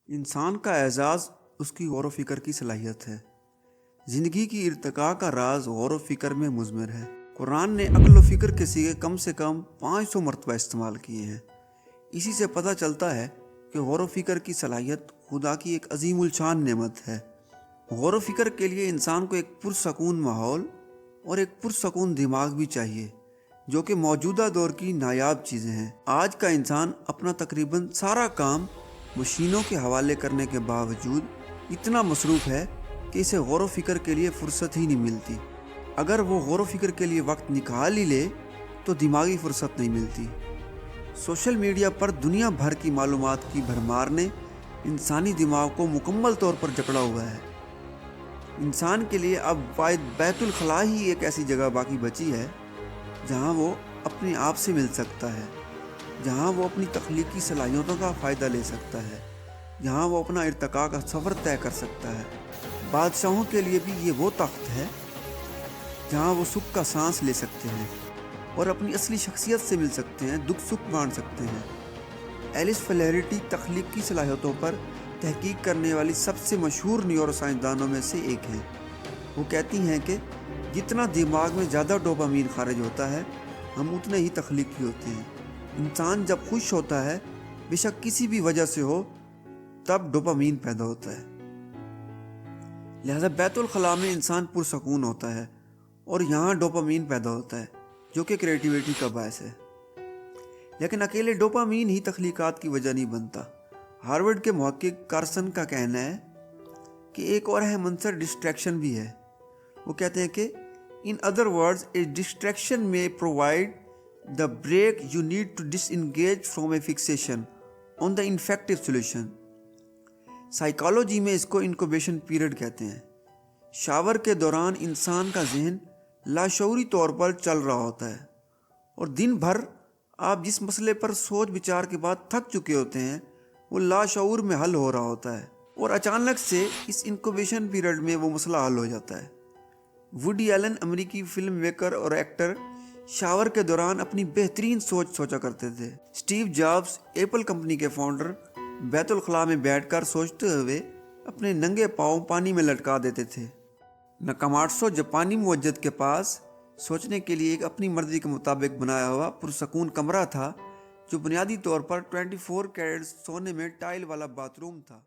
انسان کا اعزاز اس کی غور و فکر کی صلاحیت ہے۔ زندگی کی ارتقاء کا راز غور و فکر میں مضمر ہے۔ قرآن نے عقل و فکر کے صیغے کم سے کم 500 مرتبہ استعمال کیے ہیں۔ اسی سے پتہ چلتا ہے کہ غور و فکر کی صلاحیت خدا کی ایک عظیم الشان نعمت ہے۔ غور و فکر کے لیے انسان کو ایک پرسکون ماحول اور ایک پرسکون دماغ بھی چاہیے، جو کہ موجودہ دور کی نایاب چیزیں ہیں۔ آج کا انسان اپنا تقریباً سارا کام مشینوں کے حوالے کرنے کے باوجود اتنا مصروف ہے کہ اسے غور و فکر کے لیے فرصت ہی نہیں ملتی۔ اگر وہ غور و فکر کے لیے وقت نکال ہی لے تو دماغی فرصت نہیں ملتی۔ سوشل میڈیا پر دنیا بھر کی معلومات کی بھرمار نے انسانی دماغ کو مکمل طور پر جکڑا ہوا ہے۔ انسان کے لیے اب واحد بیت الخلاء ہی ایک ایسی جگہ باقی بچی ہے جہاں وہ اپنے آپ سے مل سکتا ہے، جہاں وہ اپنی تخلیقی صلاحیتوں کا فائدہ لے سکتا ہے، جہاں وہ اپنا ارتقاء کا سفر طے کر سکتا ہے۔ بادشاہوں کے لیے بھی یہ وہ تخت ہے جہاں وہ سکھ کا سانس لے سکتے ہیں اور اپنی اصلی شخصیت سے مل سکتے ہیں، دکھ سکھ بانٹ سکتے ہیں۔ ایلس فلیرٹی تخلیقی صلاحیتوں پر تحقیق کرنے والی سب سے مشہور نیورو سائنسدانوں میں سے ایک ہیں۔ وہ کہتی ہیں کہ جتنا دماغ میں زیادہ ڈوپامین خارج ہوتا ہے، ہم اتنے ہی تخلیقی ہوتے ہیں۔ انسان جب خوش ہوتا ہے، بے شک کسی بھی وجہ سے ہو، تب ڈوپامین پیدا ہوتا ہے۔ لہذا بیت الخلاء میں انسان پرسکون ہوتا ہے اور یہاں ڈوپامین پیدا ہوتا ہے، جو کہ کریٹیویٹی کا باعث ہے۔ لیکن اکیلے ڈوپامین ہی تخلیقات کی وجہ نہیں بنتا۔ ہارورڈ کے محقق کارسن کا کہنا ہے کہ ایک اور اہم عنصر ڈسٹریکشن بھی ہے۔ وہ کہتے ہیں کہ in other words, a distraction may provide the break you need to disengage from a fixation on the infective solution۔ Psychology میں اس کو انکوبیشن پیریڈ کہتے ہیں۔ شاور کے دوران انسان کا ذہن لاشعوری طور پر چل رہا ہوتا ہے اور دن بھر آپ جس مسئلے پر سوچ بچار کے بعد تھک چکے ہوتے ہیں وہ لاشعور میں حل ہو رہا ہوتا ہے، اور اچانک سے اس انکوبیشن پیریڈ میں وہ مسئلہ حل ہو جاتا ہے۔ ووڈی ایلن امریکی فلم میکر اور ایکٹر شاور کے دوران اپنی بہترین سوچ سوچا کرتے تھے۔ اسٹیو جابز ایپل کمپنی کے فاؤنڈر بیت الخلاء میں بیٹھ کر سوچتے ہوئے اپنے ننگے پاؤں پانی میں لٹکا دیتے تھے۔ ناکاماٹسو جاپانی موجد کے پاس سوچنے کے لیے ایک اپنی مرضی کے مطابق بنایا ہوا پرسکون کمرہ تھا، جو بنیادی طور پر 24 کیرٹ سونے میں ٹائل والا باتھ روم تھا۔